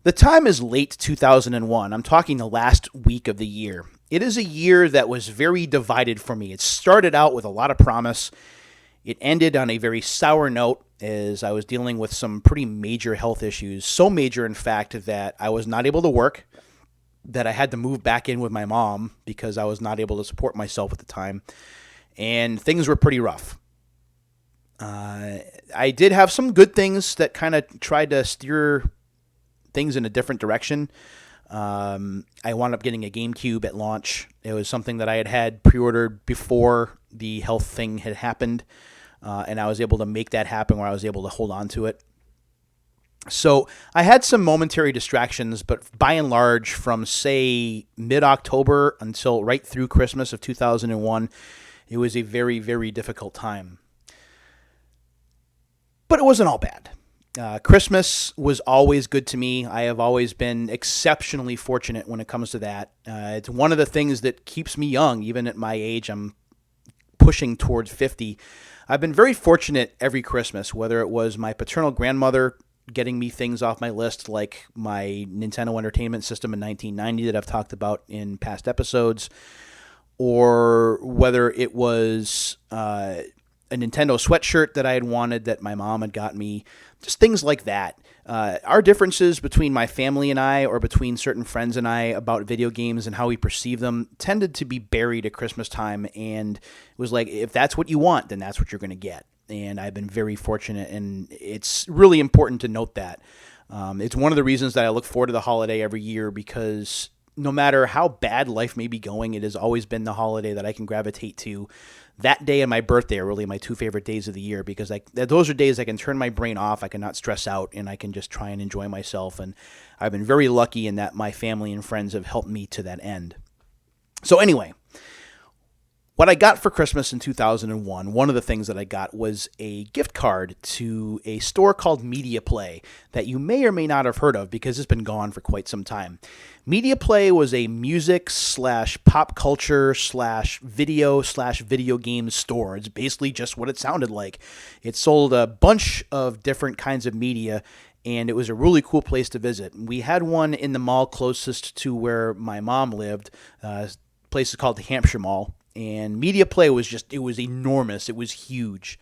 The time is late 2001. I'm talking the last week of the year. It is a year that was very divided for me. It started out with a lot of promise. It ended on a very sour note as I was dealing with some pretty major health issues. So major, in fact, that I was not able to work, that I had to move back in with my mom because I was not able to support myself at the time. And things were pretty rough. I did have some good things that kind of tried to steer things in a different direction. I wound up getting a GameCube at launch. It was something that I had pre-ordered before the health thing had happened, and I was able to make that happen where I was able to hold on to it. So I had some momentary distractions, but by and large, from, say, mid-October until right through Christmas of 2001, it was a very, very difficult time. But it wasn't all bad. Christmas was always good to me. I have always been exceptionally fortunate when it comes to that. It's one of the things that keeps me young, even at my age. I'm pushing towards 50. I've been very fortunate every Christmas, whether it was my paternal grandmother getting me things off my list, like my Nintendo Entertainment System in 1990 that I've talked about in past episodes, or whether it was a Nintendo sweatshirt that I had wanted that my mom had got me, just things like that. Our differences between my family and I, or between certain friends and I, about video games and how we perceive them tended to be buried at Christmas time, and it was like, if that's what you want, then that's what you're going to get. And I've been very fortunate, and it's really important to note that. It's one of the reasons that I look forward to the holiday every year, because no matter how bad life may be going, it has always been the holiday that I can gravitate to. That day and my birthday are really my two favorite days of the year, because those are days I can turn my brain off, I cannot stress out, and I can just try and enjoy myself. And I've been very lucky in that my family and friends have helped me to that end. So anyway, what I got for Christmas in 2001, one of the things that I got was a gift card to a store called Media Play that you may or may not have heard of because it's been gone for quite some time. Media Play was a music / pop culture / video game store. It's basically just what it sounded like. It sold a bunch of different kinds of media, and it was a really cool place to visit. We had one in the mall closest to where my mom lived. Place is called the Hampshire Mall. And Media Play was it was enormous. It was huge.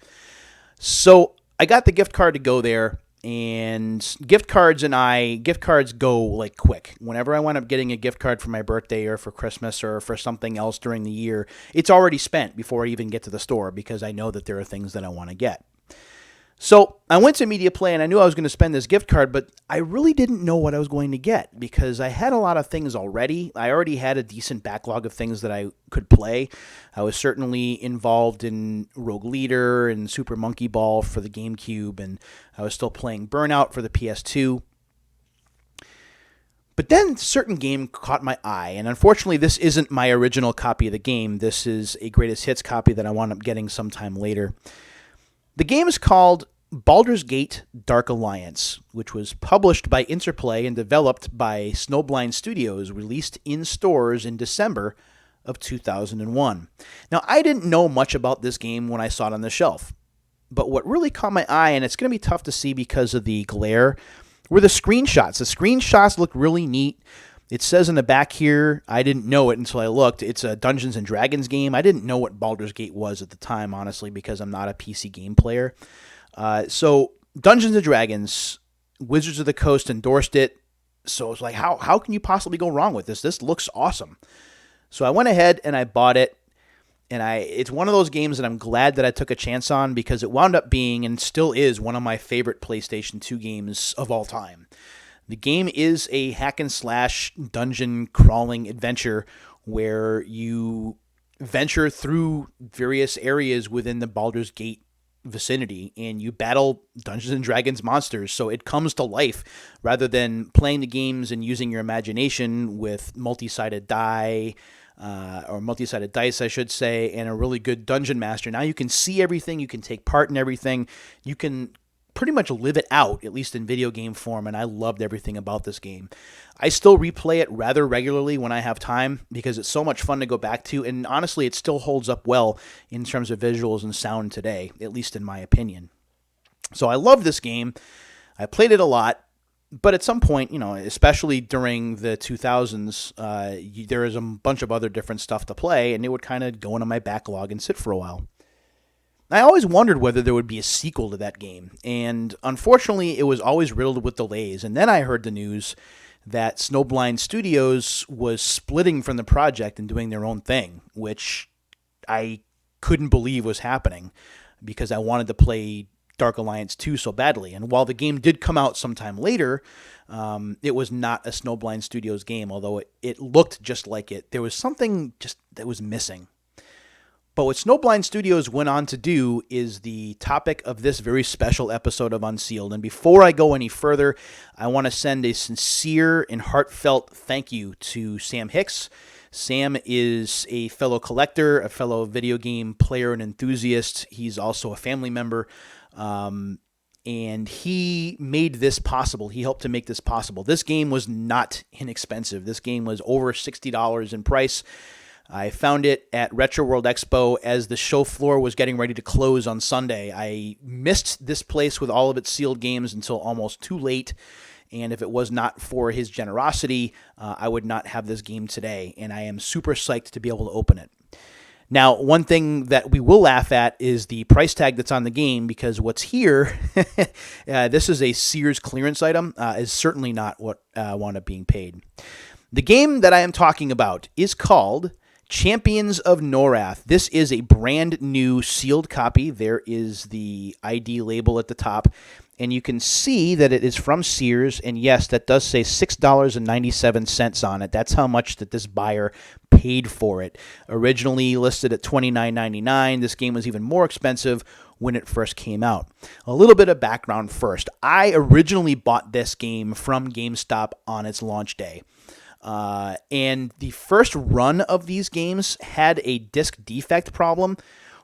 So I got the gift card to go there, and gift cards go like quick. Whenever I wind up getting a gift card for my birthday or for Christmas or for something else during the year, it's already spent before I even get to the store, because I know that there are things that I want to get. So I went to Media Play, and I knew I was going to spend this gift card, but I really didn't know what I was going to get, because I had a lot of things already. I already had a decent backlog of things that I could play. I was certainly involved in Rogue Leader and Super Monkey Ball for the GameCube, and I was still playing Burnout for the PS2. But then a certain game caught my eye, and unfortunately this isn't my original copy of the game. This is a Greatest Hits copy that I wound up getting sometime later. The game is called Baldur's Gate Dark Alliance, which was published by Interplay and developed by Snowblind Studios, released in stores in December of 2001. Now, I didn't know much about this game when I saw it on the shelf, but what really caught my eye, and it's going to be tough to see because of the glare, were the screenshots. The screenshots look really neat. It says in the back here, I didn't know it until I looked, it's a Dungeons & Dragons game. I didn't know what Baldur's Gate was at the time, honestly, because I'm not a PC game player. So Dungeons & Dragons, Wizards of the Coast endorsed it. So it's like, how can you possibly go wrong with this? This looks awesome. So I went ahead and I bought it. And it's one of those games that I'm glad that I took a chance on, because it wound up being, and still is, one of my favorite PlayStation 2 games of all time. The game is a hack and slash dungeon crawling adventure where you venture through various areas within the Baldur's Gate vicinity, and you battle Dungeons and Dragons monsters. So it comes to life rather than playing the games and using your imagination with multi-sided dice, I should say, and a really good dungeon master. Now you can see everything, you can take part in everything, you can pretty much live it out, at least in video game form, and I loved everything about this game. I still replay it rather regularly when I have time, because it's so much fun to go back to, and honestly, it still holds up well in terms of visuals and sound today, at least in my opinion. So I love this game. I played it a lot. But at some point, especially during the 2000s, there is a bunch of other different stuff to play, and it would kind of go into my backlog and sit for a while. I always wondered whether there would be a sequel to that game, and unfortunately, it was always riddled with delays. And then I heard the news that Snowblind Studios was splitting from the project and doing their own thing, which I couldn't believe was happening because I wanted to play Dark Alliance 2 so badly. And while the game did come out sometime later, it was not a Snowblind Studios game, although it looked just like it. There was something just that was missing. But what Snowblind Studios went on to do is the topic of this very special episode of Unsealed. And before I go any further, I want to send a sincere and heartfelt thank you to Sam Hicks. Sam is a fellow collector, a fellow video game player and enthusiast. He's also a family member. And he made this possible. He helped to make this possible. This game was not inexpensive. This game was over $60 in price. I found it at Retro World Expo as the show floor was getting ready to close on Sunday. I missed this place with all of its sealed games until almost too late. And if it was not for his generosity, I would not have this game today. And I am super psyched to be able to open it. Now, one thing that we will laugh at is the price tag that's on the game, because what's here, this is a Sears clearance item, is certainly not what wound up being paid. The game that I am talking about is called Champions of Norath. This is a brand new sealed copy. There is the ID label at the top, and you can see that it is from Sears, and yes, that does say $6.97 on it. That's how much that this buyer paid for it. Originally listed at $29.99. This game was even more expensive when it first came out. A little bit of background first. I originally bought this game from GameStop on its launch day. And the first run of these games had a disc defect problem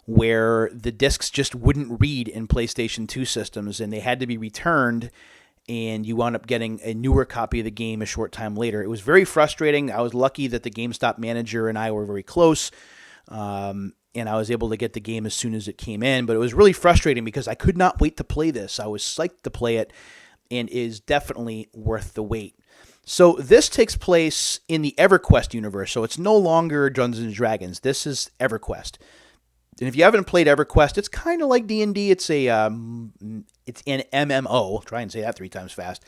where the discs just wouldn't read in PlayStation 2 systems, and they had to be returned, and you wound up getting a newer copy of the game a short time later. It was very frustrating. I was lucky that the GameStop manager and I were very close, and I was able to get the game as soon as it came in, but it was really frustrating because I could not wait to play this. I was psyched to play it, and it is definitely worth the wait. So this takes place in the EverQuest universe, so it's no longer Dungeons & Dragons. This is EverQuest. And if you haven't played EverQuest, it's kind of like D&D. It's an MMO. Try and say that 3 times fast.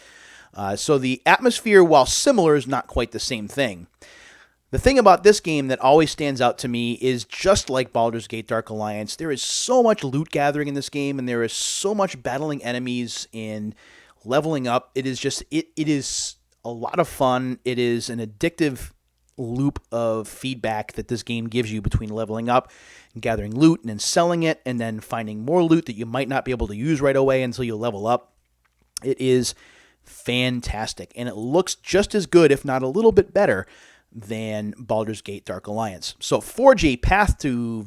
So the atmosphere, while similar, is not quite the same thing. The thing about this game that always stands out to me is just like Baldur's Gate Dark Alliance, there is so much loot gathering in this game, and there is so much battling enemies and leveling up. It is a lot of fun. It is an addictive loop of feedback that this game gives you between leveling up and gathering loot and then selling it and then finding more loot that you might not be able to use right away until you level up. It is fantastic, and it looks just as good, if not a little bit better, than Baldur's Gate Dark Alliance. So forge a path to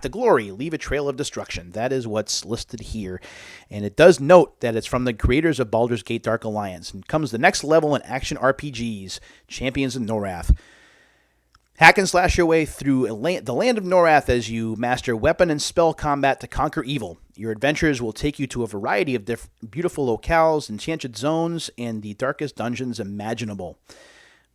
glory, leave a trail of destruction. That is what's listed here. And it does note that it's from the creators of Baldur's Gate Dark Alliance, and comes the next level in action RPGs, Champions of Norath. Hack and slash your way through the land of Norath as you master weapon and spell combat to conquer evil. Your adventures will take you to a variety of beautiful locales, enchanted zones, and the darkest dungeons imaginable.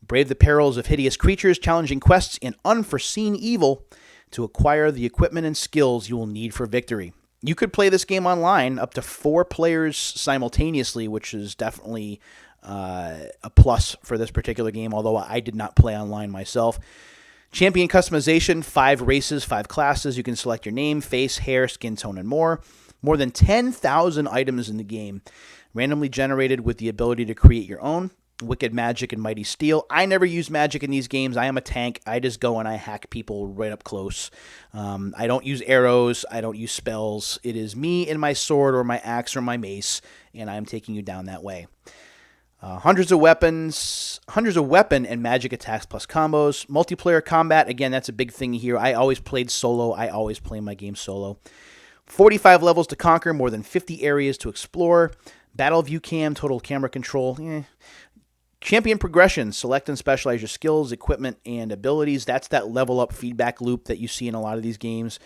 Brave the perils of hideous creatures, challenging quests, and unforeseen evil to acquire the equipment and skills you will need for victory. You could play this game online, up to 4 players simultaneously, which is definitely a plus for this particular game, although I did not play online myself. Champion customization, 5 races, 5 classes. You can select your name, face, hair, skin tone, and more. More than 10,000 items in the game, randomly generated with the ability to create your own. Wicked Magic and Mighty Steel. I never use magic in these games. I am a tank. I just go and I hack people right up close. I don't use arrows. I don't use spells. It is me and my sword or my axe or my mace, and I'm taking you down that way. Hundreds of weapon and magic attacks plus combos. Multiplayer combat, again, that's a big thing here. I always played solo. I always play my game solo. 45 levels to conquer, more than 50 areas to explore. Battle view cam, total camera control. Champion progression, select and specialize your skills, equipment, and abilities. That's that level up feedback loop that you see in a lot of these games.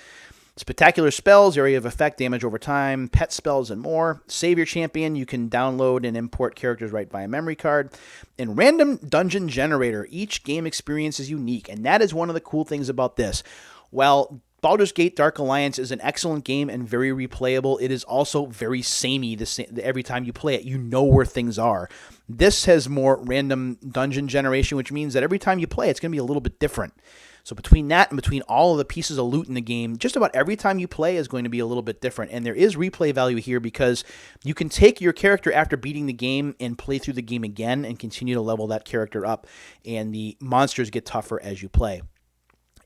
Spectacular spells, area of effect, damage over time, pet spells, and more. Save your champion. You can download and import characters right via memory card. And random dungeon generator. Each game experience is unique, and that is one of the cool things about this. While Baldur's Gate Dark Alliance is an excellent game and very replayable, it is also very samey every time you play it. You know where things are. This has more random dungeon generation, which means that every time you play, it's going to be a little bit different. So between that and between all of the pieces of loot in the game, just about every time you play is going to be a little bit different. And there is replay value here because you can take your character after beating the game and play through the game again and continue to level that character up. And the monsters get tougher as you play.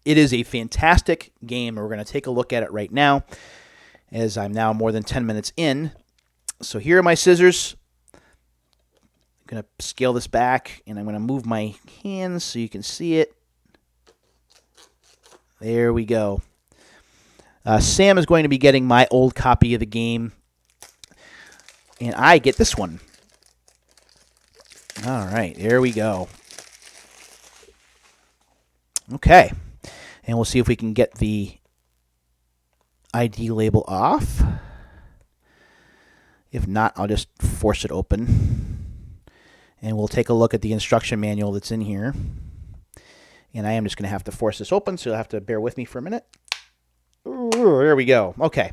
It is a fantastic game, and we're going to take a look at it right now as I'm now more than 10 minutes in. So here are my scissors. I'm going to scale this back, and I'm going to move my hands so you can see it. There we go. Sam is going to be getting my old copy of the game, and I get this one. All right, there we go. Okay, and we'll see if we can get the ID label off. If not, I'll just force it open, and we'll take a look at the instruction manual that's in here. And I am just going to have to force this open, so you'll have to bear with me for a minute. Ooh, there we go. Okay.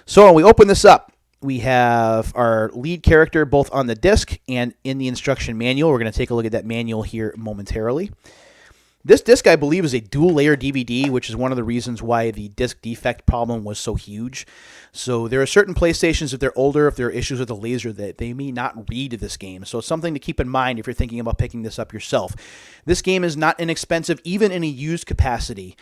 So when we open this up, we have our lead character both on the disc and in the instruction manual. We're going to take a look at that manual here momentarily. This disc, I believe, is a dual-layer DVD, which is one of the reasons why the disc defect problem was so huge. So there are certain PlayStations, if they're older, if there are issues with the laser, that they may not read this game. So it's something to keep in mind if you're thinking about picking this up yourself. This game is not inexpensive, even in a used capacity.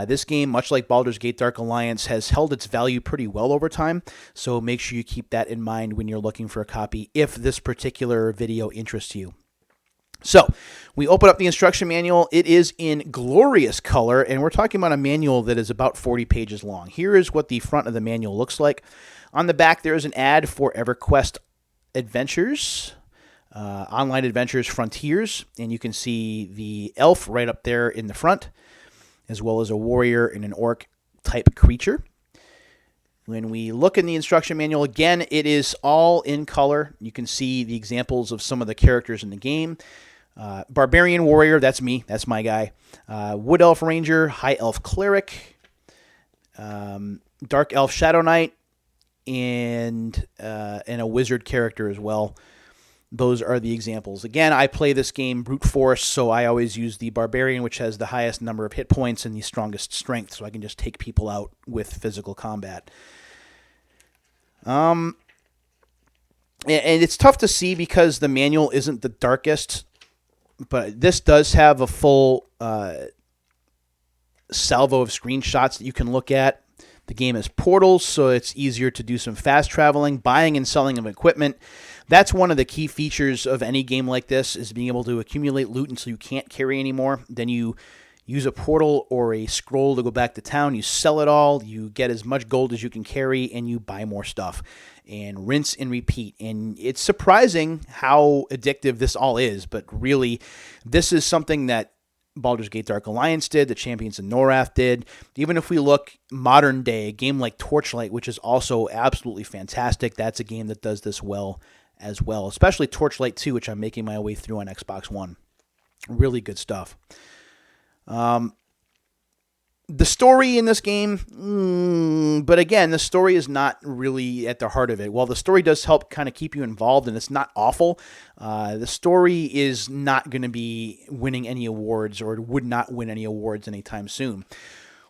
This game, much like Baldur's Gate Dark Alliance, has held its value pretty well over time. So make sure you keep that in mind when you're looking for a copy, if this particular video interests you. So we open up the instruction manual. It is in glorious color, and we're talking about a manual that is about 40 pages long. Here is what the front of the manual looks like. On the back, there is an ad for EverQuest Adventures, Online Adventures Frontiers, and you can see the elf right up there in the front, as well as a warrior and an orc type creature. When we look in the instruction manual, again, it is all in color. You can see the examples of some of the characters in the game. Barbarian Warrior, that's me. That's my guy. Wood Elf Ranger, High Elf Cleric, Dark Elf Shadow Knight, and a Wizard character as well. Those are the examples. Again, I play this game brute force, so I always use the Barbarian, which has the highest number of hit points and the strongest strength, so I can just take people out with physical combat. And it's tough to see because the manual isn't the darkest, but this does have a full salvo of screenshots that you can look at. The game has portals, so it's easier to do some fast traveling, buying and selling of equipment. That's one of the key features of any game like this, is being able to accumulate loot until you can't carry anymore. Then you use a portal or a scroll to go back to town. You sell it all. You get as much gold as you can carry, and you buy more stuff. And rinse and repeat. And it's surprising how addictive this all is, but really, this is something that Baldur's Gate Dark Alliance did, the Champions of Norath did. Even if we look modern day, a game like Torchlight, which is also absolutely fantastic, that's a game that does this well as well, especially Torchlight 2, which I'm making my way through on Xbox One. Really good stuff. The story in this game, but again, the story is not really at the heart of it. While the story does help kind of keep you involved, and it's not awful, the story is not going to be winning any awards, or would not win any awards anytime soon.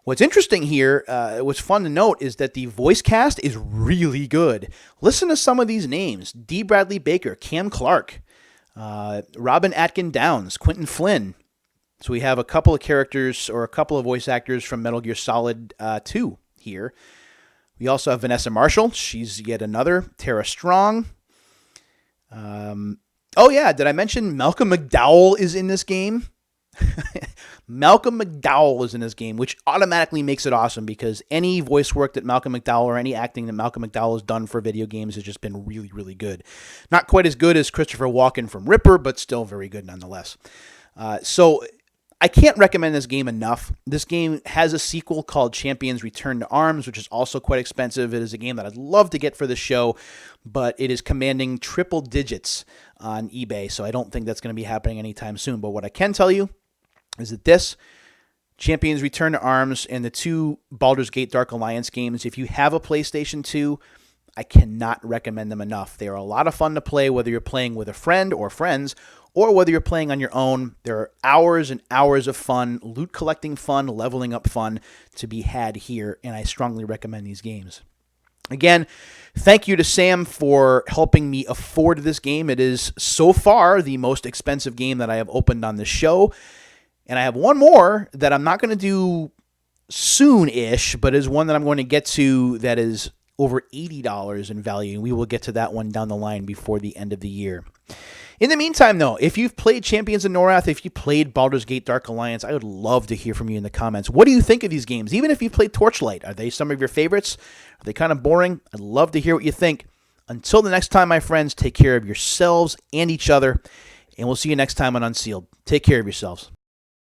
What's interesting here, what's fun to note, is that the voice cast is really good. Listen to some of these names: D. Bradley Baker, Cam Clark, Robin Atkin Downs, Quentin Flynn. So we have a couple of characters, or a couple of voice actors from Metal Gear Solid 2 here. We also have Vanessa Marshall. She's yet another. Tara Strong. Oh yeah, did I mention Malcolm McDowell is in this game? Malcolm McDowell is in this game, which automatically makes it awesome, because any voice work that Malcolm McDowell, or any acting that Malcolm McDowell has done for video games, has just been really, really good. Not quite as good as Christopher Walken from Ripper, but still very good nonetheless. So I can't recommend this game enough. This game has a sequel called Champions Return to Arms, which is also quite expensive. It is a game that I'd love to get for the show, but it is commanding triple digits on eBay, so I don't think that's going to be happening anytime soon. But what I can tell you is that this Champions Return to Arms and the two Baldur's Gate Dark Alliance games, if you have a PlayStation 2, I cannot recommend them enough. They are a lot of fun to play, whether you're playing with a friend or friends, or whether you're playing on your own. There are hours and hours of fun, loot collecting fun, leveling up fun to be had here, and I strongly recommend these games. Again, thank you to Sam for helping me afford this game. It is so far the most expensive game that I have opened on the show, and I have one more that I'm not going to do soon-ish, but is one that I'm going to get to that is over $80 in value. We will get to that one down the line before the end of the year. In the meantime, though, if you've played Champions of Norath, if you played Baldur's Gate Dark Alliance, I would love to hear from you in the comments. What do you think of these games? Even if you played Torchlight, are they some of your favorites? Are they kind of boring? I'd love to hear what you think. Until the next time, my friends, take care of yourselves and each other, and we'll see you next time on Unsealed. Take care of yourselves.